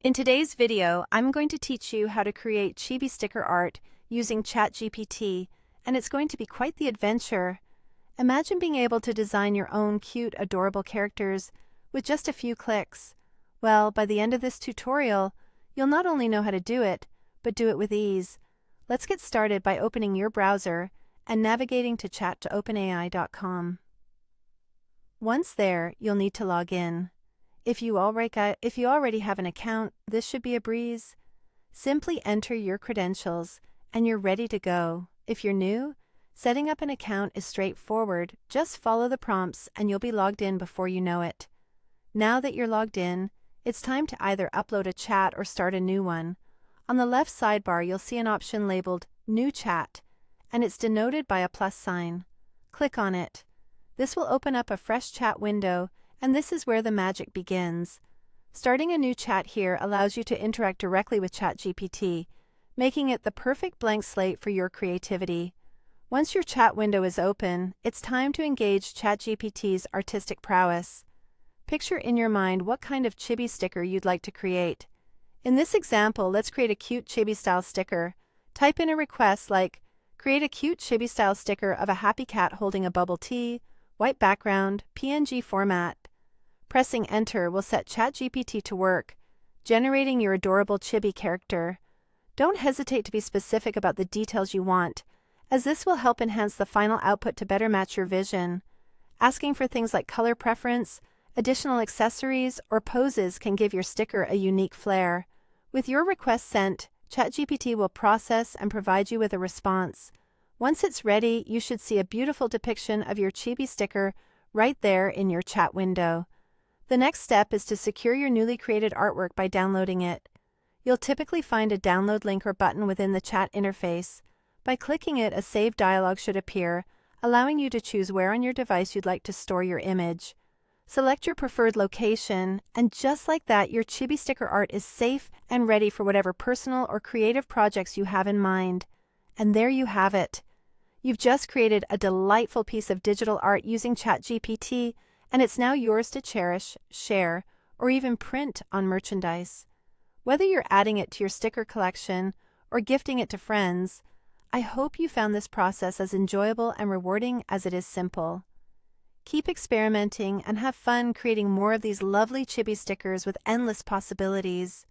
In today's video, I'm going to teach you how to create Chibi sticker art using ChatGPT, and it's going to be quite the adventure. Imagine being able to design your own cute, adorable characters with just a few clicks. Well, by the end of this tutorial, you'll not only know how to do it, but do it with ease. Let's get started by opening your browser and navigating to chat2openai.com. Once there, you'll need to log in. If you already have an account, this should be a breeze. Simply enter your credentials, and you're ready to go. If you're new, setting up an account is straightforward. Just follow the prompts, and you'll be logged in before you know it. Now that you're logged in, it's time to either upload a chat or start a new one. On the left sidebar, you'll see an option labeled New Chat, and it's denoted by a plus sign. Click on it. This will open up a fresh chat window, and this is where the magic begins. Starting a new chat here allows you to interact directly with ChatGPT, making it the perfect blank slate for your creativity. Once your chat window is open, it's time to engage ChatGPT's artistic prowess. Picture in your mind what kind of chibi sticker you'd like to create. In this example, let's create a cute chibi-style sticker. Type in a request like, create a cute chibi-style sticker of a happy cat holding a bubble tea, white background, PNG format. Pressing enter will set ChatGPT to work, generating your adorable chibi character. Don't hesitate to be specific about the details you want, as this will help enhance the final output to better match your vision. Asking for things like color preference, additional accessories, or poses can give your sticker a unique flair. With your request sent, ChatGPT will process and provide you with a response. Once it's ready, you should see a beautiful depiction of your chibi sticker right there in your chat window. The next step is to secure your newly created artwork by downloading it. You'll typically find a download link or button within the chat interface. By clicking it, a save dialog should appear, allowing you to choose where on your device you'd like to store your image. Select your preferred location, and just like that, your chibi sticker art is safe and ready for whatever personal or creative projects you have in mind. And there you have it. You've just created a delightful piece of digital art using ChatGPT, and it's now yours to cherish, share, or even print on merchandise. Whether you're adding it to your sticker collection or gifting it to friends, I hope you found this process as enjoyable and rewarding as it is simple. Keep experimenting and have fun creating more of these lovely chibi stickers with endless possibilities.